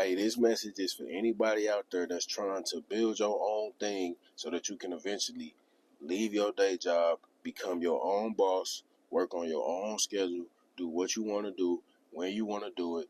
Hey, this message is for anybody out there that's trying to build your own thing so that you can eventually leave your day job, become your own boss, work on your own schedule, do what you want to do, when you want to do it,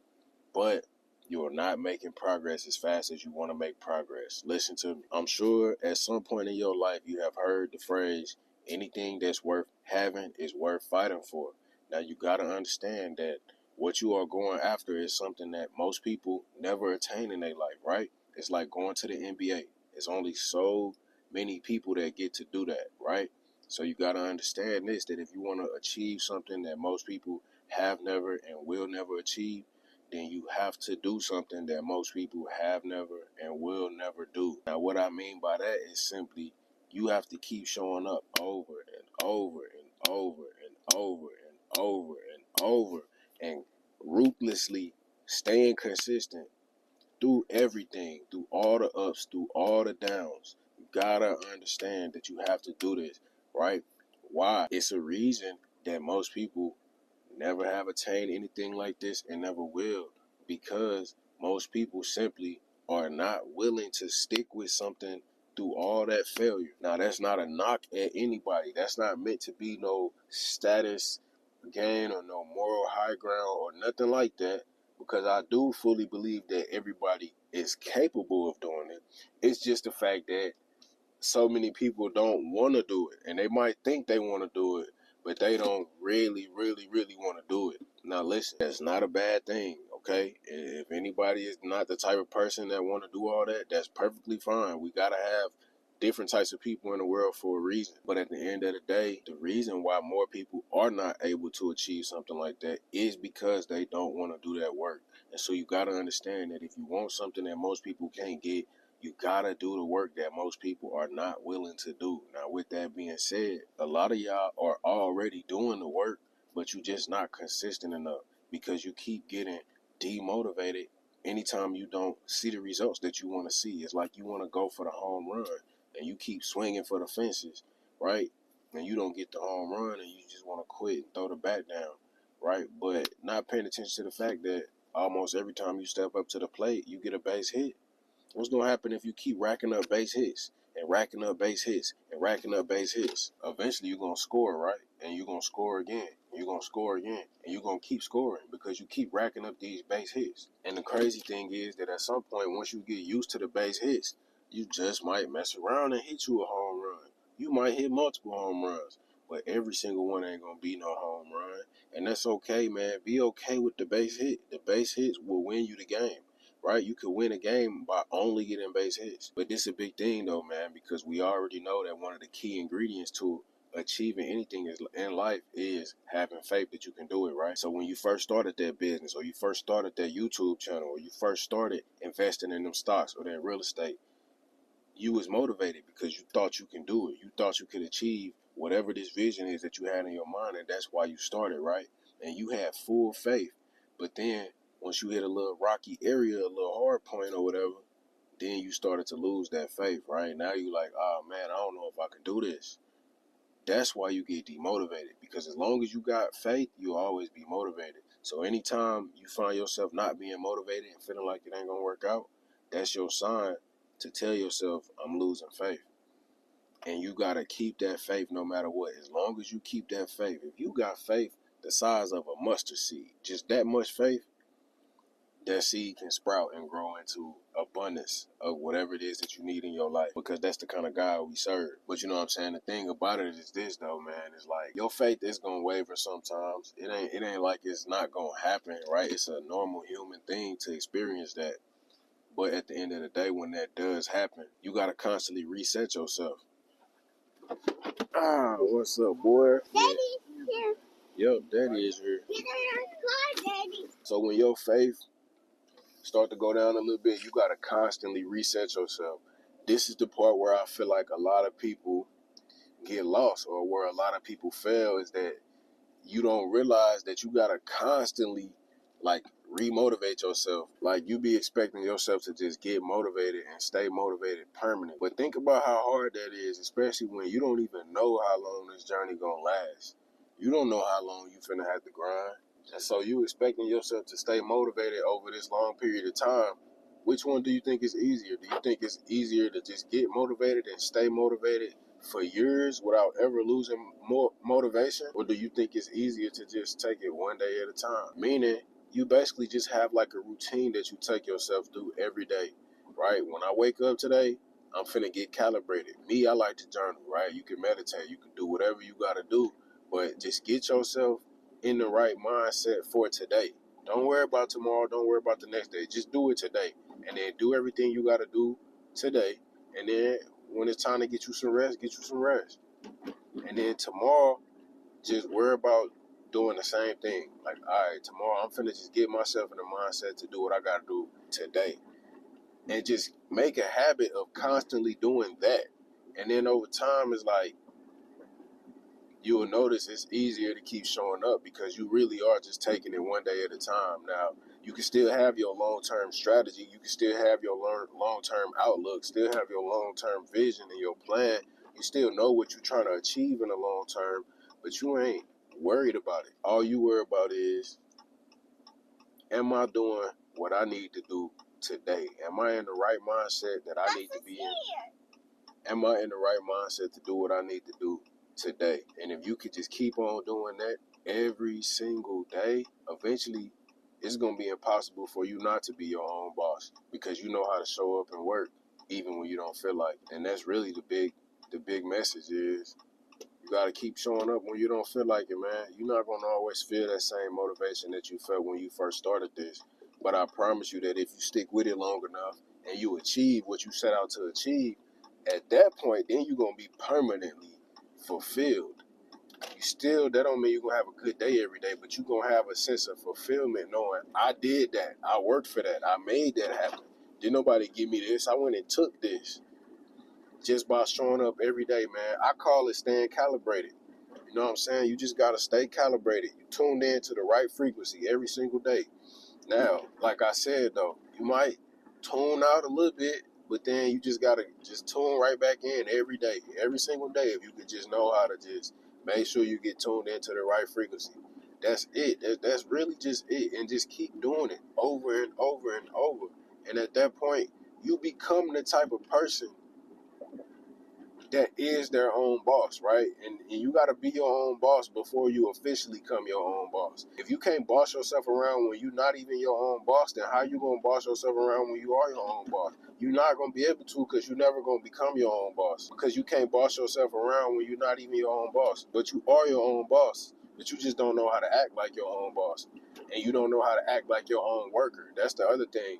but you're not making progress as fast as you want to make progress. Listen to me. I'm sure at some point in your life you have heard the phrase, anything that's worth having is worth fighting for. Now you got to understand that what you are going after is something that most people never attain in their life, right? It's like going to the NBA. It's only so many people that get to do that, right? So you got to understand this, that if you want to achieve something that most people have never and will never achieve, then you have to do something that most people have never and will never do. Now, what I mean by that is simply you have to keep showing up over and over and over and over and over and over and ruthlessly staying consistent through everything, through all the ups, through all the downs. You gotta understand that you have to do this, right? Why? It's a reason that most people never have attained anything like this and never will, because most people simply are not willing to stick with something through all that failure. Now, that's not a knock at anybody. That's not meant to be no status gain or no moral high ground or nothing like that, because I do fully believe that everybody is capable of doing it. It's just the fact that so many people don't want to do it, and they might think they want to do it, but they don't really want to do it. Now listen, that's not a bad thing, okay? If anybody is not the type of person that want to do all that, that's perfectly fine. We gotta have different types of people in the world for a reason. But at the end of the day, the reason why more people are not able to achieve something like that is because they don't want to do that work. And so you gotta understand that if you want something that most people can't get, you gotta do the work that most people are not willing to do. Now, with that being said, a lot of y'all are already doing the work, but you just not consistent enough because you keep getting demotivated anytime you don't see the results that you want to see. It's like you want to go for the home run and you keep swinging for the fences, right? And you don't get the home run and you just want to quit and throw the bat down, right? But not paying attention to the fact that almost every time you step up to the plate, you get a base hit. What's going to happen if you keep racking up base hits and racking up base hits and racking up base hits? Eventually, you're going to score, right? And you're going to score again. And you're going to score again. And you're going to keep scoring because you keep racking up these base hits. And the crazy thing is that at some point, once you get used to the base hits, you just might mess around and hit you a home run. You might hit multiple home runs, but every single one ain't going to be no home run. And that's okay, man. Be okay with the base hit. The base hits will win you the game. Right? You could win a game by only getting base hits. But this is a big thing, though, man, because we already know that one of the key ingredients to achieving anything in life is having faith that you can do it, right? So when you first started that business, or you first started that YouTube channel, or you first started investing in them stocks or that real estate, you was motivated because you thought you can do it. You thought you could achieve whatever this vision is that you had in your mind, and that's why you started, right? And you had full faith. But then once you hit a little rocky area, a little hard point or whatever, then you started to lose that faith, right? Now you like, oh man, I don't know if I can do this. That's why you get demotivated, because as long as you got faith, you'll always be motivated. So anytime you find yourself not being motivated and feeling like it ain't gonna work out, that's your sign to tell yourself, I'm losing faith. And you gotta keep that faith no matter what. As long as you keep that faith, if you got faith the size of a mustard seed, just that much faith, that seed can sprout and grow into abundance of whatever it is that you need in your life, because that's the kind of God we serve. But you know what I'm saying? The thing about it is this, though, man, is like your faith is gonna waver sometimes. It ain't like it's not gonna happen, right? It's a normal human thing to experience that. But at the end of the day, when that does happen, you gotta constantly reset yourself. Ah, what's up, boy? Daddy's here. Yep, Daddy is here. Get in our car, Daddy. So when your faith start to go down a little bit, you got to constantly reset yourself. This is the part where I feel like a lot of people get lost, or where a lot of people fail, is that you don't realize that you got to constantly like remotivate yourself. Like you be expecting yourself to just get motivated and stay motivated permanent. But think about how hard that is, especially when you don't even know how long this journey gonna last. You don't know how long you finna have to grind. And so you expecting yourself to stay motivated over this long period of time, Which one do you think is easier? Do you think it's easier to just get motivated and stay motivated for years without ever losing more motivation? Or do you think it's easier to just take it one day at a time? Meaning, you basically just have like a routine that you take yourself through every day, right? When I wake up today, I'm finna get calibrated. Me, I like to journal, right? You can meditate, you can do whatever you gotta do, but just get yourself in the right mindset for today. Don't worry about tomorrow, don't worry about the next day. Just do it today. And then do everything you gotta do today. And then when it's time to get you some rest, get you some rest. And then tomorrow, just worry about doing the same thing. Like, all right, tomorrow I'm finna just get myself in the mindset to do what I gotta do today. And just make a habit of constantly doing that. And then over time, it's like, you will notice it's easier to keep showing up because you really are just taking it one day at a time. Now, you can still have your long-term strategy. You can still have your long-term outlook, still have your long-term vision and your plan. You still know what you're trying to achieve in the long term, but you ain't worried about it. All you worry about is, am I doing what I need to do today? Am I in the right mindset that I need to be in? Am I in the right mindset to do what I need to do today? And if you could just keep on doing that every single day, eventually it's going to be impossible for you not to be your own boss because you know how to show up and work even when you don't feel like it. And that's really the big message is you got to keep showing up when you don't feel like it, man. You're not going to always feel that same motivation that you felt when you first started this. But I promise you that if you stick with it long enough and you achieve what you set out to achieve, at that point, then you're going to be permanently fulfilled. That don't mean you're going to have a good day every day, but you're going to have a sense of fulfillment knowing I did that. I worked for that. I made that happen. Didn't nobody give me this. I went and took this just by showing up every day, man. I call it staying calibrated. You know what I'm saying? You just got to stay calibrated. You tuned in to the right frequency every single day. Now, like I said, though, you might tune out a little bit, but then you just got to just tune right back in every day, every single day. If you could just know how to just make sure you get tuned into the right frequency. That's it. That's really just it. And just keep doing it over and over and over. And at that point, you become the type of person that is their own boss, right? And you got to be your own boss before you officially become your own boss. If you can't boss yourself around when you're not even your own boss, then how you going to boss yourself around when you are your own boss? You're not going to be able to because you're never going to become your own boss because you can't boss yourself around when you're not even your own boss. But you are your own boss, but you just don't know how to act like your own boss. And you don't know how to act like your own worker. That's the other thing.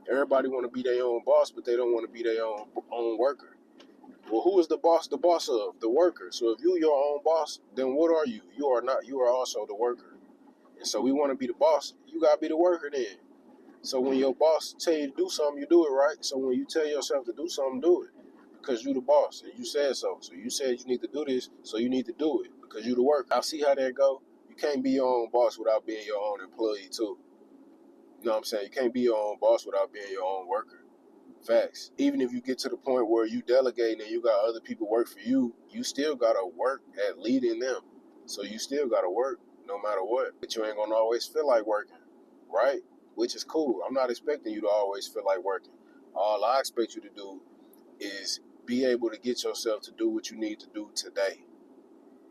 Everybody want to be their own boss, but they don't want to be their own worker. Well, who is the boss? The boss of the worker. So if you're your own boss, then what are you? You are not. You are also the worker. And so we want to be the boss. You gotta be the worker then. So when your boss tell you to do something, you do it, right? So when you tell yourself to do something, do it because you the boss and you said so. So you said you need to do this, so you need to do it because you the worker. I see how that go. You can't be your own boss without being your own employee too. You know what I'm saying? You can't be your own boss without being your own worker. Facts. Even if you get to the point where you delegate and you got other people work for you, you still gotta work at leading them. So you still gotta work no matter what. But you ain't gonna always feel like working, right? Which is cool. I'm not expecting you to always feel like working. All I expect you to do is be able to get yourself to do what you need to do today.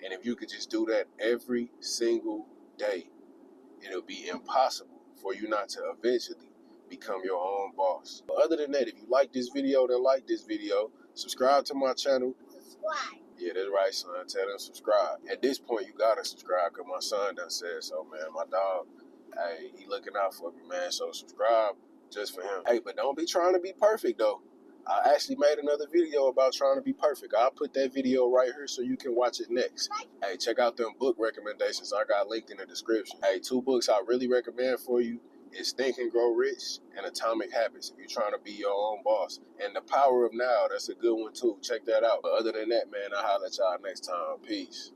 And if you could just do that every single day, it'll be impossible for you not to eventually become your own boss. But other than that, if you like this video, then like this video. Subscribe to my channel. Subscribe. Yeah, that's right, son. Tell them subscribe. At this point, you gotta subscribe because my son done said so, man. My dog, hey, he looking out for me, man. So subscribe just for him. Hey, but don't be trying to be perfect, though. I actually made another video about trying to be perfect. I'll put that video right here so you can watch it next. Hey, check out them book recommendations I got linked in the description. Hey, 2 books I really recommend for you is Think and Grow Rich and Atomic Habits if you're trying to be your own boss. And The Power of Now, that's a good one too. Check that out. But other than that, man, I'll holler at y'all next time. Peace.